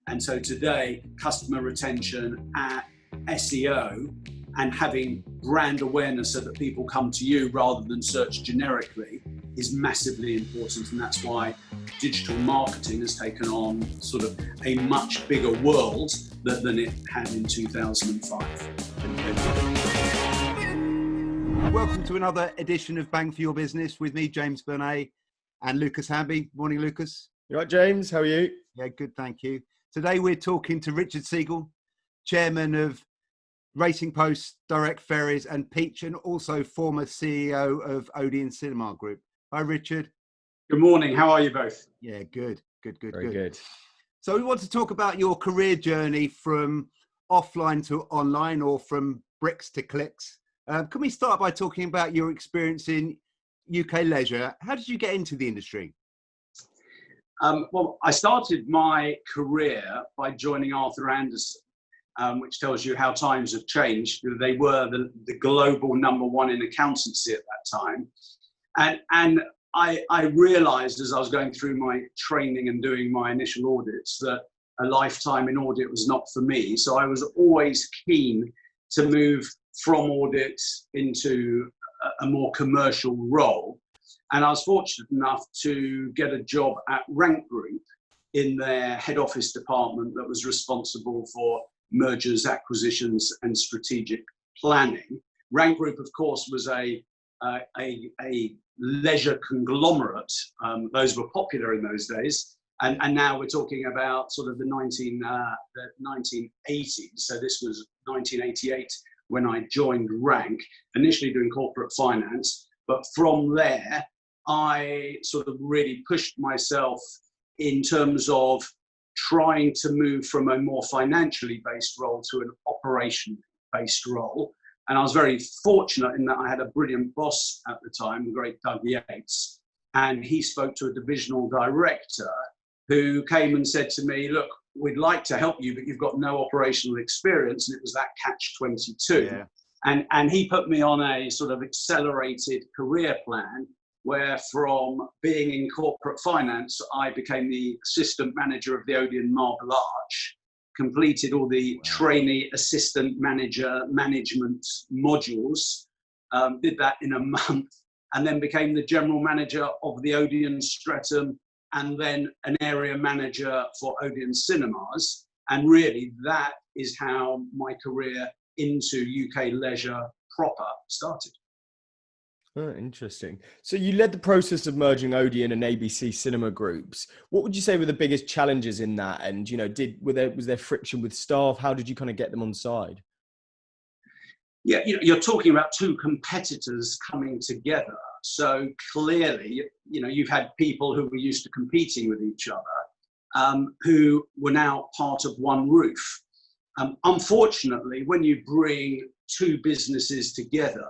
And so today, customer retention, SEO, and having brand awareness so that people come to you rather than search generically is massively important. And that's why digital marketing has taken on sort of a much bigger world than it had in 2005. Welcome to another edition of Bang for Your Business with me, James Burnett, and Lucas Hamby. Morning, Lucas. You all right, James? How are you? Yeah, good, thank you. Today we're talking to Richard Segal, chairman of Racing Post, Direct Ferries and Peach, and also former CEO of Odeon Cinema Group. Hi, Richard. Good morning. How are you both? Yeah, good. Very good. So we want to talk about your career journey from offline to online, or from bricks to clicks. Can we start by talking about your experience in UK leisure? How did you get into the industry? Well, I started my career by joining Arthur Andersen, which tells you how times have changed. They were the global #1 in accountancy at that time. And I realized as I was going through my training and doing my initial audits that a lifetime in audit was not for me. So I was always keen to move from audit into a more commercial role. And I was fortunate enough to get a job at Rank Group in their head office department that was responsible for mergers, acquisitions, and strategic planning. Rank Group, of course, was a leisure conglomerate. Those were popular in those days. And now we're talking about sort of the 1980s. So this was 1988 when I joined Rank, initially doing corporate finance. But from there, I sort of really pushed myself in terms of trying to move from a more financially based role to an operation based role. And I was very fortunate in that I had a brilliant boss at the time, the great Doug Yates. And he spoke to a divisional director who came and said to me, look, we'd like to help you, but you've got no operational experience. And it was that catch-22. Yeah. And he put me on a sort of accelerated career plan where from being in corporate finance, I became the assistant manager of the Odeon Marble Arch, completed all the trainee assistant manager management modules, did that in a month, and then became the general manager of the Odeon Streatham, and then an area manager for Odeon Cinemas. And really that is how my career into UK leisure proper started. Oh, interesting. So you led the process of merging Odeon and ABC cinema groups. What would you say were the biggest challenges in that? And, you know, was there friction with staff? How did you kind of get them on side? Yeah, you're talking about two competitors coming together. So clearly, you've had people who were used to competing with each other, who were now part of one roof. Unfortunately, when you bring two businesses together,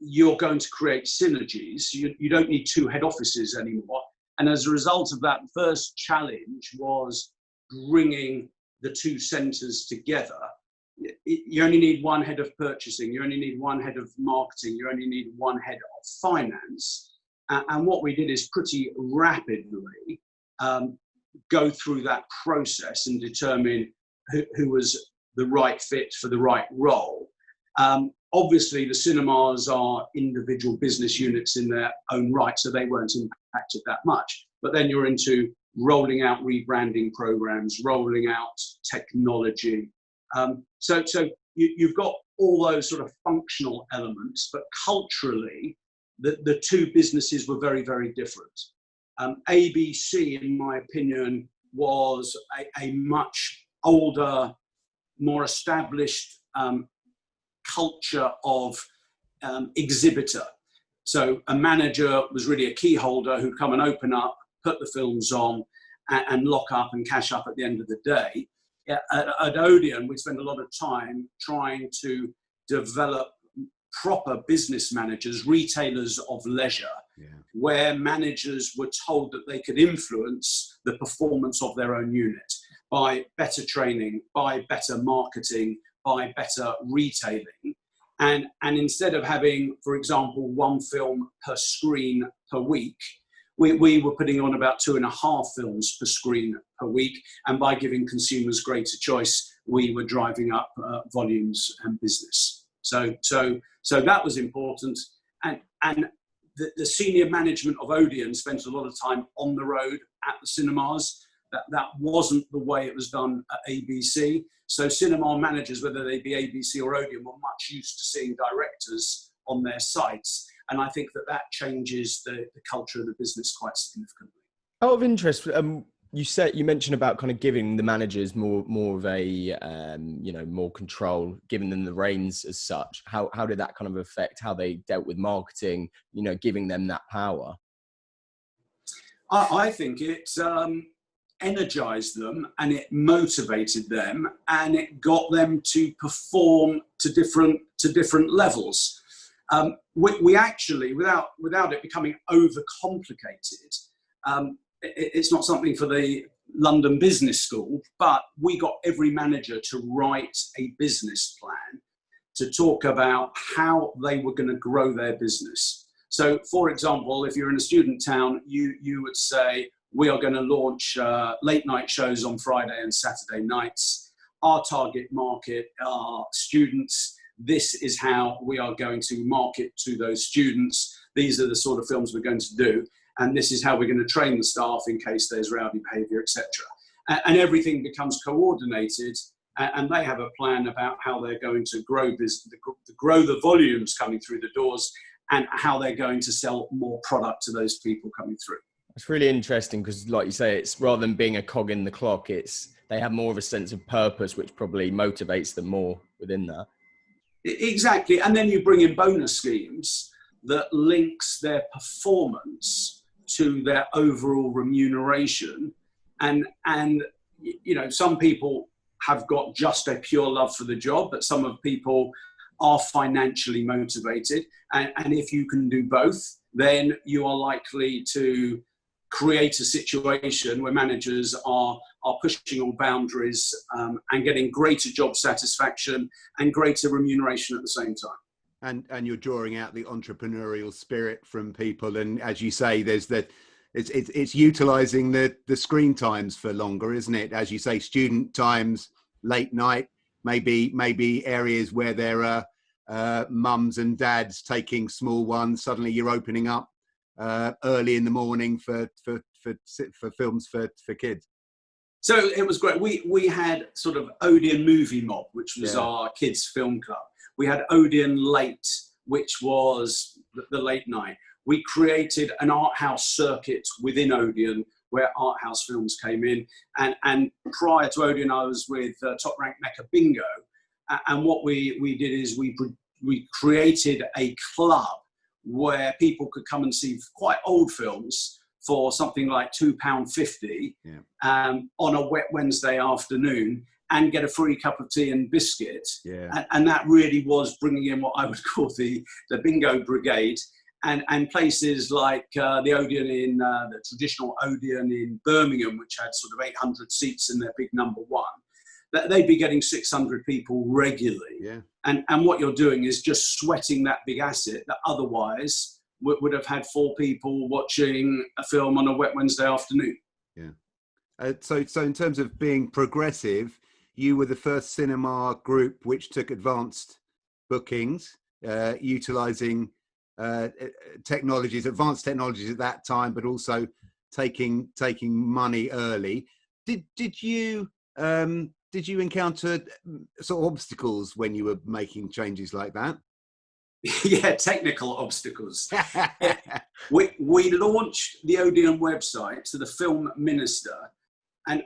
you're going to create synergies. You don't need two head offices anymore. And as a result of that, the first challenge was bringing the two centres together. You only need one head of purchasing, you only need one head of marketing, you only need one head of finance. And what we did is pretty rapidly go through that process and determine who was the right fit for the right role. Obviously, the cinemas are individual business units in their own right, so they weren't impacted that much. But then you're into rolling out rebranding programs, rolling out technology. So you've got all those sort of functional elements, but culturally, the two businesses were very, very different. ABC, in my opinion, was a much older, more established culture of exhibitor. So a manager was really a key holder who'd come and open up, put the films on, and lock up and cash up at the end of the day. At Odeon, we spent a lot of time trying to develop proper business managers, retailers of leisure, where managers were told that they could influence the performance of their own unit by better training, by better marketing, by better retailing. And instead of having, for example, one film per screen per week, we were putting on about 2.5 films per screen per week, and by giving consumers greater choice, we were driving up volumes and business. So that was important, and the senior management of Odeon spent a lot of time on the road at the cinemas. That wasn't the way it was done at ABC. So cinema managers, whether they be ABC or Odeon, were much used to seeing directors on their sites. And I think that changes the culture of the business quite significantly. Out of interest, you mentioned about kind of giving the managers more of a more control, giving them the reins as such. How did that kind of affect how they dealt with marketing? Giving them that power. I think it energized them, and it motivated them, and it got them to perform to different levels. We actually, without it becoming overcomplicated, it's not something for the London Business School, but we got every manager to write a business plan to talk about how they were going to grow their business. So, for example, if you're in a student town, you would say, we are going to launch late night shows on Friday and Saturday nights. Our target market are students. This is how we are going to market to those students. These are the sort of films we're going to do. And this is how we're going to train the staff in case there's rowdy behaviour, etc. And everything becomes coordinated, and they have a plan about how they're going to grow the volumes coming through the doors, and how they're going to sell more product to those people coming through. It's really interesting because, like you say, it's rather than being a cog in the clock, they have more of a sense of purpose, which probably motivates them more within that. Exactly. And then you bring in bonus schemes that links their performance to their overall remuneration. And some people have got just a pure love for the job, but some of people are financially motivated. And if you can do both, then you are likely to create a situation where managers are pushing all boundaries and getting greater job satisfaction and greater remuneration at the same time. And you're drawing out the entrepreneurial spirit from people, and as you say, it's utilising the screen times for longer, isn't it? As you say, student times, late night, maybe areas where there are mums and dads taking small ones. Suddenly you're opening up early in the morning for films for kids. So it was great. We had sort of Odeon Movie Mob, which was our kids' film club. We had Odeon Late, which was the late night. We created an art house circuit within Odeon where art house films came in. And prior to Odeon, I was with Top Rank Mecca Bingo. And what we did is we created a club where people could come and see quite old films for something like £2.50 on a wet Wednesday afternoon, and get a free cup of tea and biscuit. And that really was bringing in what I would call the bingo brigade. And places like the Odeon in the traditional Odeon in Birmingham, which had sort of 800 seats in their big number one, that they'd be getting 600 people regularly. And what you're doing is just sweating that big asset that otherwise would have had 4 people watching a film on a wet Wednesday afternoon. So in terms of being progressive, you were the first cinema group which took advanced bookings, utilising advanced technologies at that time, but also taking money early. Did you encounter sort of obstacles when you were making changes like that? Technical obstacles. We launched the Odeon website to the film minister, and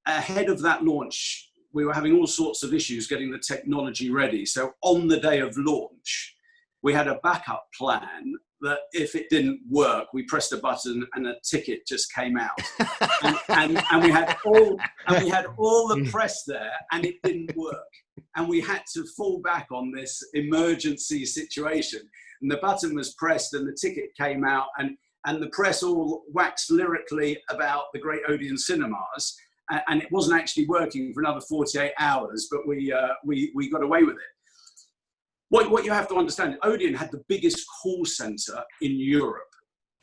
ahead of that launch, we were having all sorts of issues getting the technology ready. So on the day of launch, we had a backup plan that if it didn't work, we pressed a button and a ticket just came out. and we had all the press there, and it didn't work. And we had to fall back on this emergency situation. And the button was pressed and the ticket came out, and the press all waxed lyrically about the great Odeon Cinemas. And it wasn't actually working for another 48 hours, but we got away with it. What you have to understand, Odeon had the biggest call centre in Europe.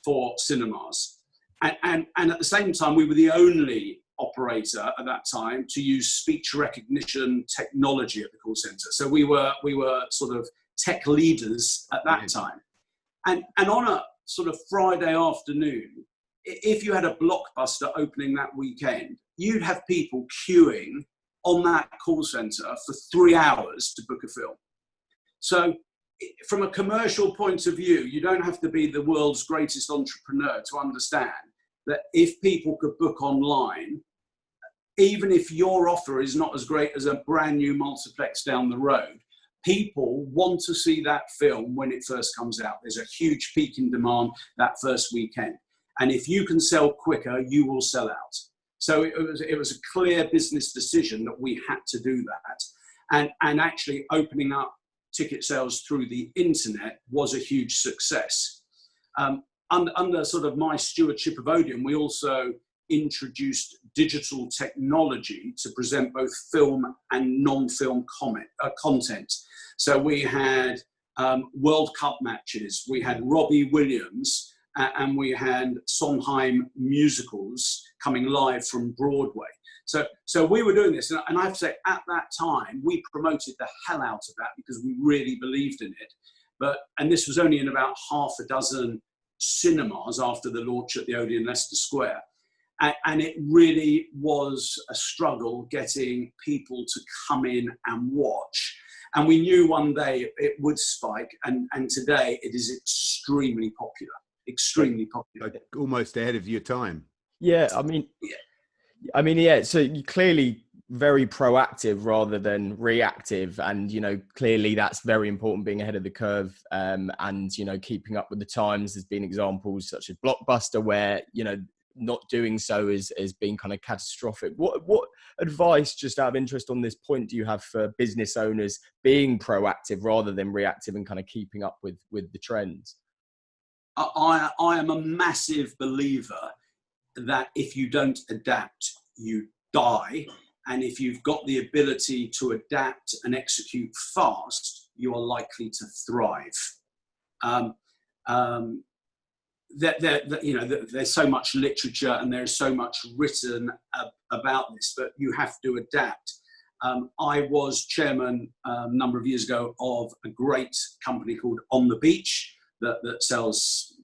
for cinemas. And at the same time, we were the only operator at that time to use speech recognition technology at the call center. So we were sort of tech leaders at that time. And on a sort of Friday afternoon, if you had a blockbuster opening that weekend, you'd have people queuing on that call center for 3 hours to book a film. So from a commercial point of view, you don't have to be the world's greatest entrepreneur to understand that if people could book online, even if your offer is not as great as a brand new multiplex down the road, people want to see that film when it first comes out. There's a huge peak in demand that first weekend. And if you can sell quicker, you will sell out. So it was a clear business decision that we had to do that. And actually opening up ticket sales through the internet was a huge success. Under sort of my stewardship of Odeon, we also introduced digital technology to present both film and non-film content. So we had World Cup matches, we had Robbie Williams, and we had Sondheim musicals coming live from Broadway. So we were doing this, and I have to say, at that time, we promoted the hell out of that because we really believed in it. And this was only in about half a dozen cinemas after the launch at the Odeon Leicester Square. And it really was a struggle getting people to come in and watch. And we knew one day it would spike, and today it is extremely popular. Extremely popular. Like almost ahead of your time. Yeah, I mean, so you're clearly very proactive rather than reactive, and clearly that's very important, being ahead of the curve, and keeping up with the times. There's been examples such as Blockbuster where not doing so is being kind of catastrophic. What advice, just out of interest on this point, do you have for business owners being proactive rather than reactive and kind of keeping up with the trends? I am a massive believer that if you don't adapt, you die. And if you've got the ability to adapt and execute fast, you are likely to thrive. There's so much literature and there's so much written about this, but you have to adapt. I was chairman a number of years ago of a great company called On the Beach that sells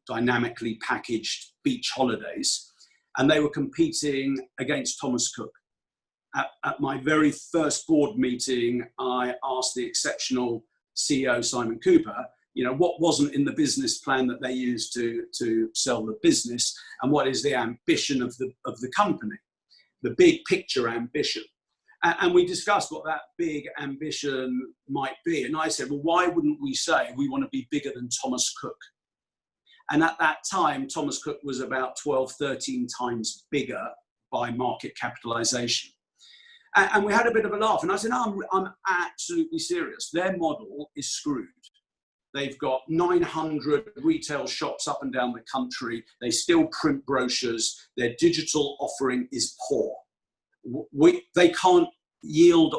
dynamically packaged beach holidays. And they were competing against Thomas Cook. At my very first board meeting, I asked the exceptional CEO, Simon Cooper, what wasn't in the business plan that they used to sell the business, and what is the ambition of the company, the big picture ambition. And we discussed what that big ambition might be. And I said, well, why wouldn't we say we want to be bigger than Thomas Cook? And at that time, Thomas Cook was about 12, 13 times bigger by market capitalization. And we had a bit of a laugh. And I said, no, I'm absolutely serious. Their model is screwed. They've got 900 retail shops up and down the country. They still print brochures. Their digital offering is poor. They can't yield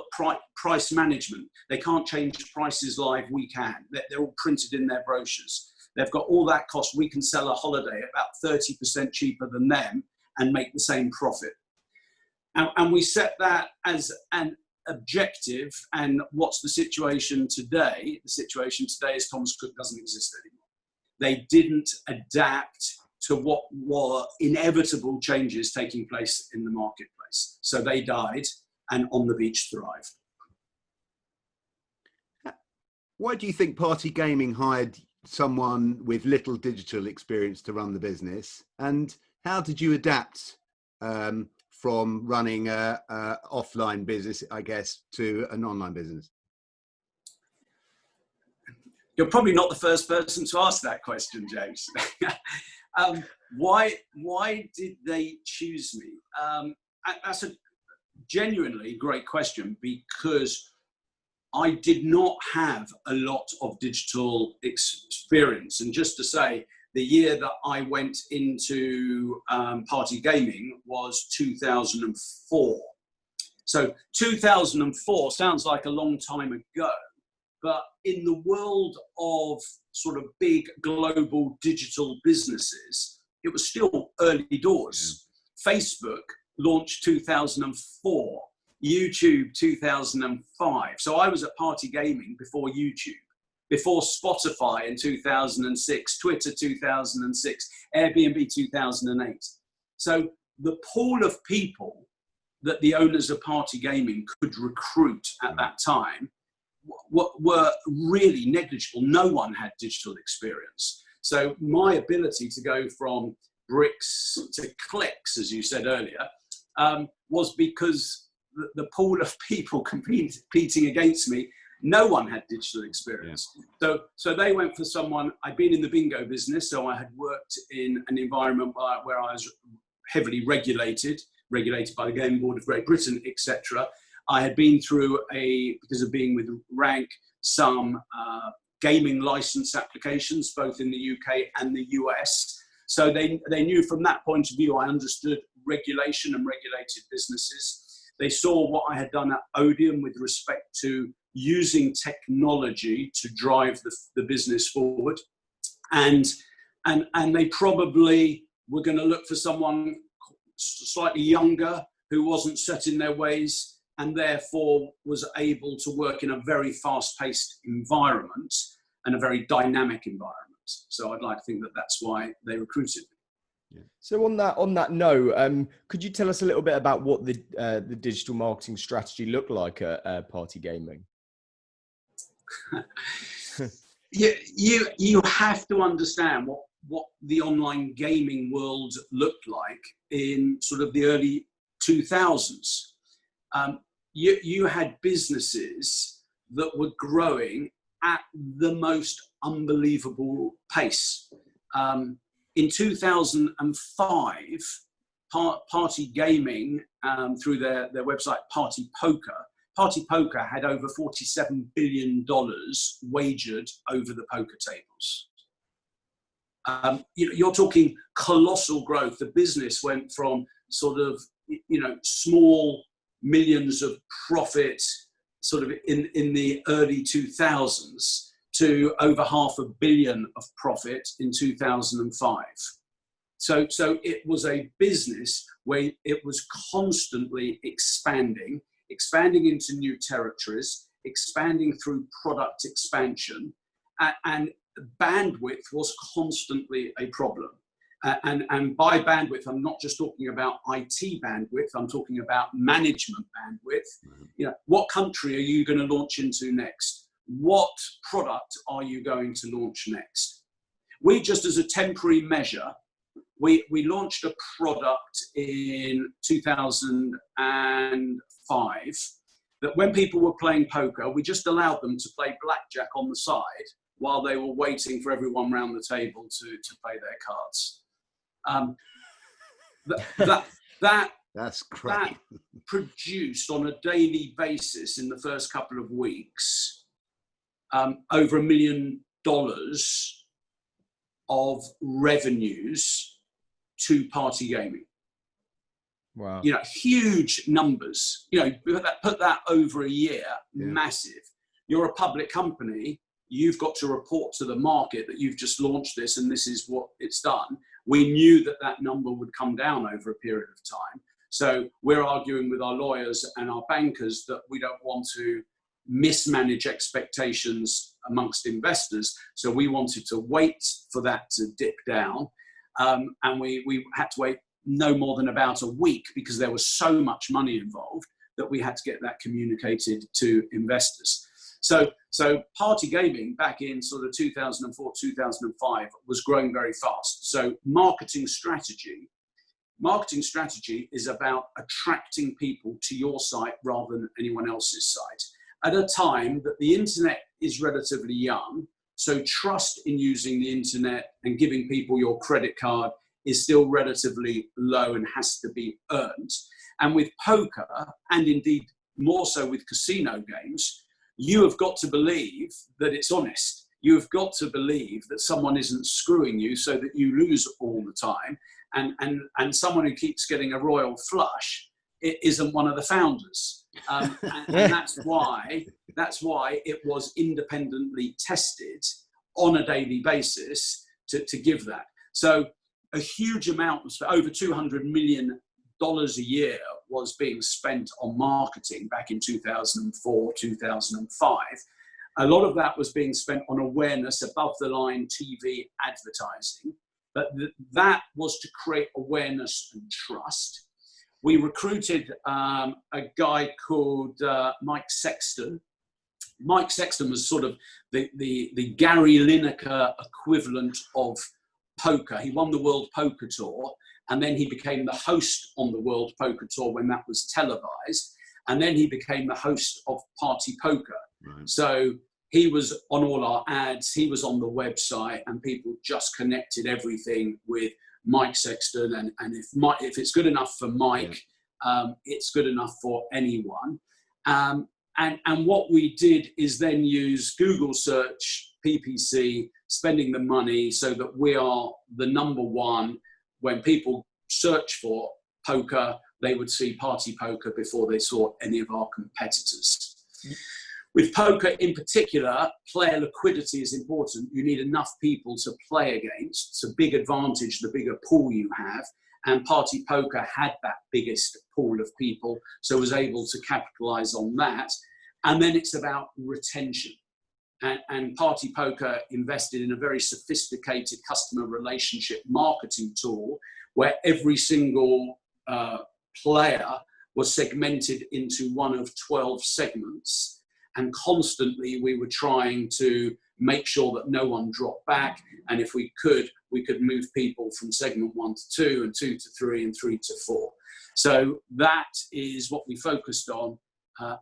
price management. They can't change prices live. We can. They're all printed in their brochures. They've got all that cost. We can sell a holiday about 30% cheaper than them and make the same profit. And we set that as an objective. And what's the situation today? The situation today is Thomas Cook doesn't exist anymore. They didn't adapt to what were inevitable changes taking place in the marketplace. So they died, and On the Beach thrived. Why do you think Party Gaming hired someone with little digital experience to run the business? And how did you adapt from running a offline business, I guess, to an online business? You're probably not the first person to ask that question, James. Why did they choose me? That's a genuinely great question, because I did not have a lot of digital experience. And just to say, the year that I went into Party Gaming was 2004. So 2004 sounds like a long time ago, but in the world of sort of big global digital businesses, it was still early doors. Yeah. Facebook launched 2004, YouTube 2005. So I was at Party Gaming before YouTube, before Spotify in 2006, Twitter 2006, Airbnb 2008. So the pool of people that the owners of Party Gaming could recruit at that time were really negligible. No one had digital experience. So my ability to go from bricks to clicks, as you said earlier, was because the pool of people competing against me, no one had digital experience. Yeah. So they went for someone. I'd been in the bingo business, so I had worked in an environment where I was heavily regulated by the Gaming Board of Great Britain, etc. I had been through because of being with Rank, some gaming license applications, both in the UK and the US. So they knew from that point of view, I understood regulation and regulated businesses. They saw what I had done at Odeon with respect to using technology to drive the business forward. And they probably were going to look for someone slightly younger who wasn't set in their ways and therefore was able to work in a very fast-paced environment and a very dynamic environment. So I'd like to think that that's why they recruited me. Yeah. So on that note, could you tell us a little bit about what the digital marketing strategy looked like at Party Gaming? You have to understand what the online gaming world looked like in sort of the early 2000s. You had businesses that were growing at the most unbelievable pace. In 2005, Party Gaming, through their website Party Poker had over $47 billion wagered over the poker tables. You're talking colossal growth. The business went from sort of, small millions of profit sort of in the early 2000s to over $500 million of profit in 2005. So it was a business where it was constantly expanding into new territories, expanding through product expansion, and bandwidth was constantly a problem. And by bandwidth, I'm not just talking about IT bandwidth, I'm talking about management bandwidth. Mm-hmm. What country are you going to launch into next? What product are you going to launch next? We just, as a temporary measure, we launched a product in 2005 that when people were playing poker, we just allowed them to play blackjack on the side while they were waiting for everyone around the table to play their cards. That's great. That produced on a daily basis in the first couple of weeks over $1 million of revenues to Party Gaming. Wow. Huge numbers. Put that over a year, massive. You're a public company. You've got to report to the market that you've just launched this and this is what it's done. We knew that number would come down over a period of time. So we're arguing with our lawyers and our bankers that we don't want to mismanage expectations amongst investors. So we wanted to wait for that to dip down. And we had to wait no more than about a week because there was so much money involved that we had to get that communicated to investors. So Party Gaming back in sort of 2004, 2005 was growing very fast. So marketing strategy is about attracting people to your site rather than anyone else's site at a time that the internet is relatively young. So trust in using the internet and giving people your credit card is still relatively low and has to be earned. And with poker, and indeed more so with casino games, you have got to believe that it's honest. You've got to believe that someone isn't screwing you so that you lose all the time. And someone who keeps getting a royal flush, it isn't one of the founders. And that's why it was independently tested on a daily basis to give that. So a huge amount, over $200 million a year was being spent on marketing back in 2004, 2005. A lot of that was being spent on awareness, above the line TV advertising, but that was to create awareness and trust. We recruited a guy called Mike Sexton. Mike Sexton was sort of the Gary Lineker equivalent of poker. He won the World Poker Tour, and then he became the host on the World Poker Tour when that was televised, and then he became the host of Party Poker. Right. So he was on all our ads, he was on the website, and people just connected everything with Mike Sexton. And if it's good enough for Mike, it's good enough for anyone. And what we did is then use Google search, PPC, spending the money so that we are the number one. When people search for poker, they would see Party Poker before they saw any of our competitors. With poker in particular, player liquidity is important. You need enough people to play against. It's a big advantage, the bigger pool you have. And Party Poker had that biggest pool of people, so was able to capitalize on that. And then it's about retention. And Party Poker invested in a very sophisticated customer relationship marketing tool where every single player was segmented into one of 12 segments. And constantly we were trying to make sure that no one dropped back. And if we could move people from segment 1 to 2 and 2 to 3 and 3 to 4. So that is what we focused on,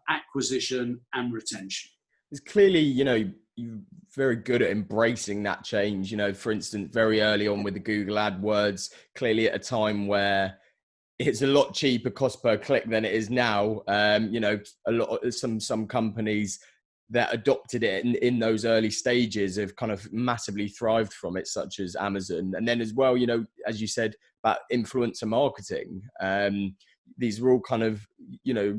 acquisition and retention. It's clearly, you're very good at embracing that change. For instance, very early on with the Google AdWords, clearly at a time where it's a lot cheaper cost per click than it is now. A lot of some companies that adopted it in those early stages have kind of massively thrived from it, such as Amazon. And then as well, as you said about influencer marketing, these were all kind of,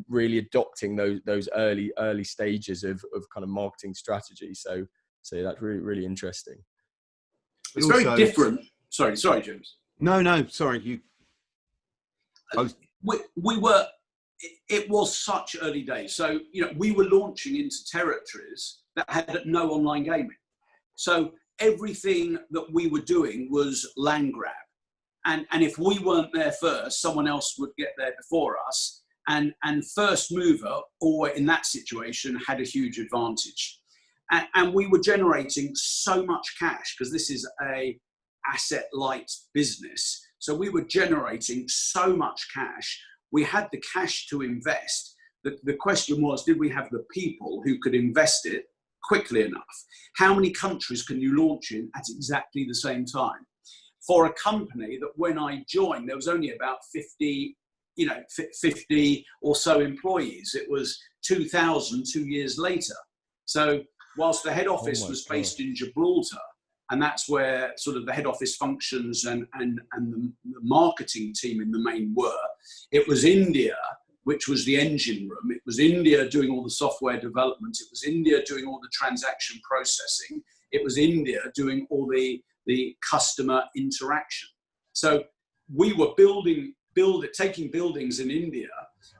really adopting those early stages of kind of marketing strategy. So that's really, really interesting. It's very different. Sorry, James. No, sorry. It was such early days. So, we were launching into territories that had no online gaming. So everything that we were doing was land grab. And if we weren't there first, someone else would get there before us. And first mover, or in that situation, had a huge advantage. And we were generating so much cash because this is a asset-light business. So we were generating so much cash. We had the cash to invest. The question was, did we have the people who could invest it quickly enough? How many countries can you launch in at exactly the same time? For a company that when I joined, there was only about 50 or so employees. It was 2,000 2 years later. So whilst the head office was based in Gibraltar, and that's where sort of the head office functions and the marketing team in the main were, it was India, which was the engine room. It was India doing all the software development. It was India doing all the transaction processing. It was India doing all the customer interaction. So we were taking buildings in India.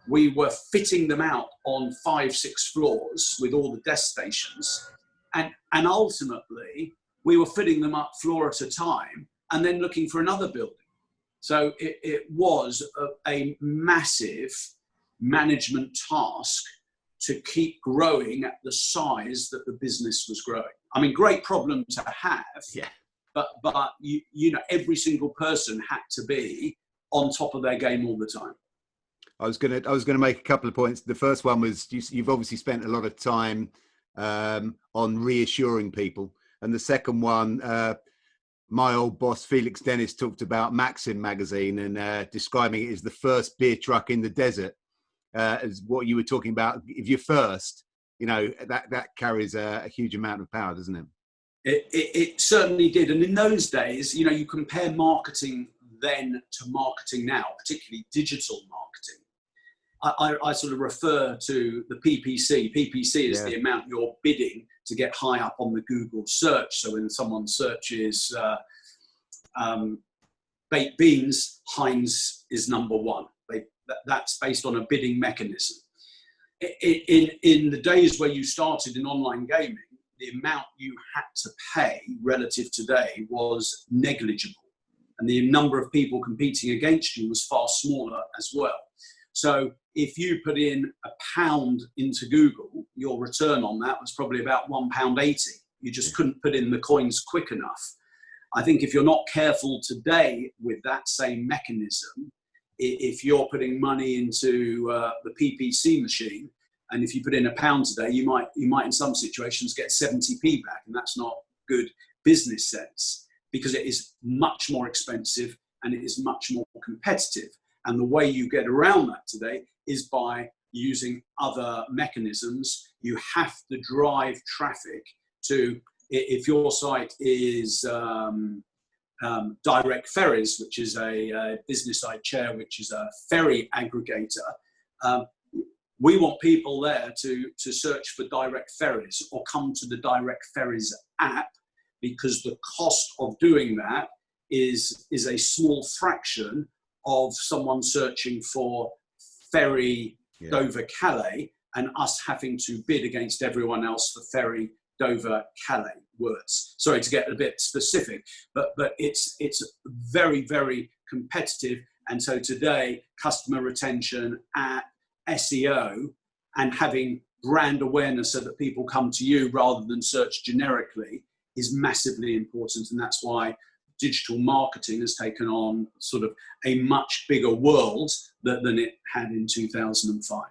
We were fitting them out on 5-6 floors with all the desk stations. And ultimately, we were fitting them up floor at a time and then looking for another building. So it was a massive management task to keep growing at the size that the business was growing. I mean, great problem to have, but every single person had to be on top of their game all the time. I was gonna make a couple of points. The first one was you've obviously spent a lot of time on reassuring people. And the second one, my old boss, Felix Dennis, talked about Maxim magazine and describing it as the first beer truck in the desert, as what you were talking about. If you're first, that carries a huge amount of power, doesn't it? It certainly did. And in those days, you compare marketing then to marketing now, particularly digital marketing. I sort of refer to the PPC. PPC is the amount you're bidding to get high up on the Google search. So when someone searches baked beans, Heinz is number one. That's based on a bidding mechanism. In the days where you started in online gaming, the amount you had to pay relative to today was negligible. And the number of people competing against you was far smaller as well. So if you put in £1 into Google, your return on that was probably about £1.80. You just couldn't put in the coins quick enough. I think if you're not careful today with that same mechanism, if you're putting money into the PPC machine, and if you put in £1 today, you might in some situations get 70p back, and that's not good business sense, because it is much more expensive and it is much more competitive. And the way you get around that today is by using other mechanisms. You have to drive traffic to, if your site is Direct Ferries, which is a business I chair, which is a ferry aggregator, we want people there to search for Direct Ferries or come to the Direct Ferries app, because the cost of doing that is a small fraction of someone searching for ferry Dover-Calais and us having to bid against everyone else for ferry Dover-Calais words. Sorry to get a bit specific, but it's very, very competitive. And so today, customer retention at SEO and having brand awareness so that people come to you rather than search generically is massively important. And that's why digital marketing has taken on sort of a much bigger world than it had in 2005.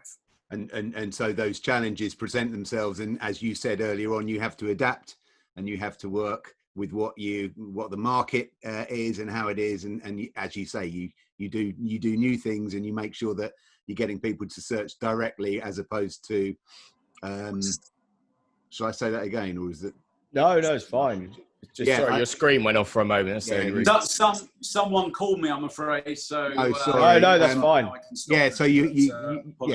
And so those challenges present themselves, and as you said earlier on, you have to adapt and you have to work with what the market is and how it is, and you, as you say, you do new things, and you make sure that you're getting people to search directly as opposed to shall I say that again, or is it? No, it's fine. Just sorry, your screen went off for a moment. That's someone called me, I'm afraid. So sorry. No, that's fine. So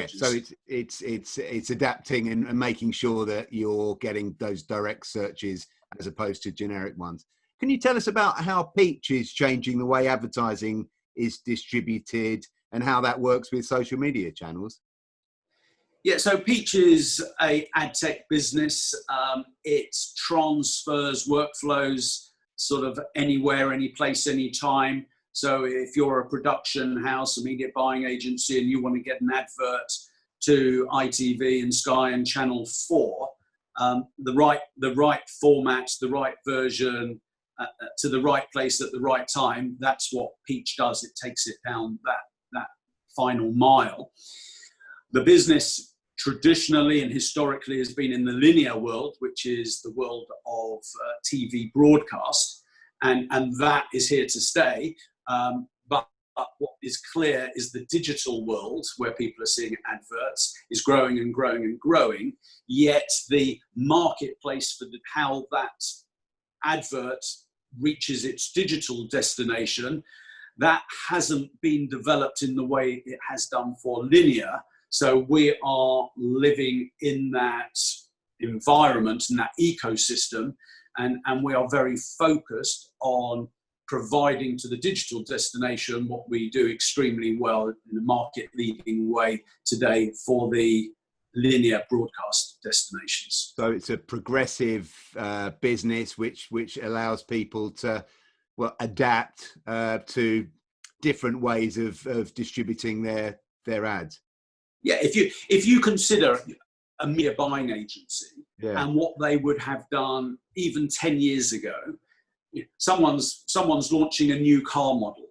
so it's adapting and making sure that you're getting those direct searches as opposed to generic ones. Can you tell us about how Peach is changing the way advertising is distributed and how that works with social media channels? Yeah, so Peach is a ad tech business. It transfers workflows sort of anywhere, any place, any time. So if you're a production house, a media buying agency, and you want to get an advert to ITV and Sky and Channel 4, the right format, the right version, to the right place at the right time, that's what Peach does. It takes it down that final mile. The business traditionally and historically has been in the linear world, which is the world of TV broadcast, and that is here to stay. But what is clear is the digital world, where people are seeing adverts, is growing and growing and growing, yet the marketplace for how that advert reaches its digital destination, that hasn't been developed in the way it has done for linear. So we are living in that environment, in that ecosystem, and we are very focused on providing to the digital destination what we do extremely well in a market-leading way today for the linear broadcast destinations. So it's a progressive business which allows people to adapt to different ways of distributing their ads. Yeah, if you consider a media buying agency and what they would have done even 10 years ago, someone's launching a new car model.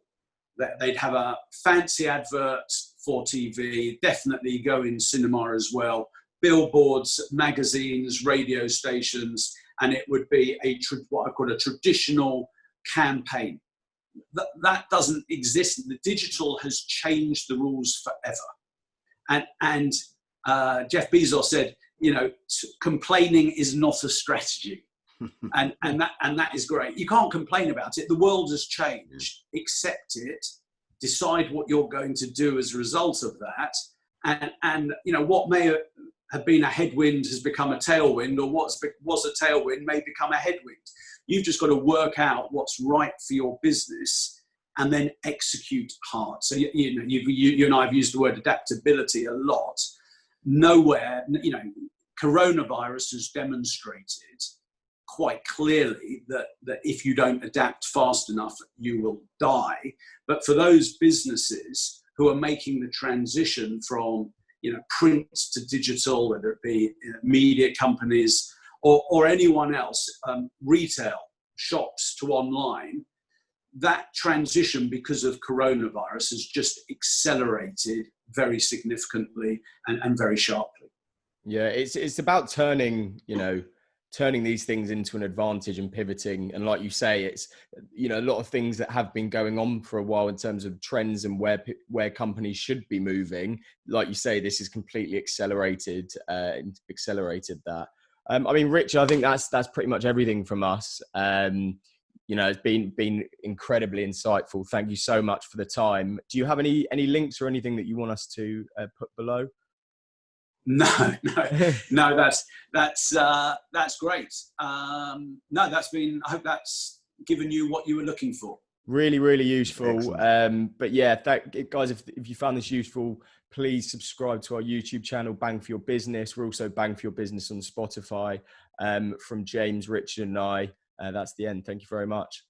They'd have a fancy advert for TV, definitely go in cinema as well, billboards, magazines, radio stations, and it would be what I call a traditional campaign. That doesn't exist. The digital has changed the rules forever. And Jeff Bezos said, complaining is not a strategy. and that is great. You can't complain about it. The world has changed. Accept it. Decide what you're going to do as a result of that. and what may have been a headwind has become a tailwind, or what was a tailwind may become a headwind. You've just got to work out what's right for your business and then execute hard. So you and I have used the word adaptability a lot. Nowhere, coronavirus has demonstrated quite clearly that if you don't adapt fast enough, you will die. But for those businesses who are making the transition from print to digital, whether it be media companies or anyone else, retail shops to online, that transition because of coronavirus has just accelerated very significantly and very sharply. Yeah, it's about turning these things into an advantage and pivoting. And like you say, it's, a lot of things that have been going on for a while in terms of trends and where companies should be moving. Like you say, this has completely accelerated that. Richard, I think that's pretty much everything from us. It's been incredibly insightful. Thank you so much for the time. Do you have any links or anything that you want us to put below? No, that's great. I hope that's given you what you were looking for. Really, really useful. Excellent. But yeah, guys, if you found this useful, please subscribe to our YouTube channel, Bang for Your Business. We're also Bang for Your Business on Spotify. From James, Richard and I, that's the end. Thank you very much.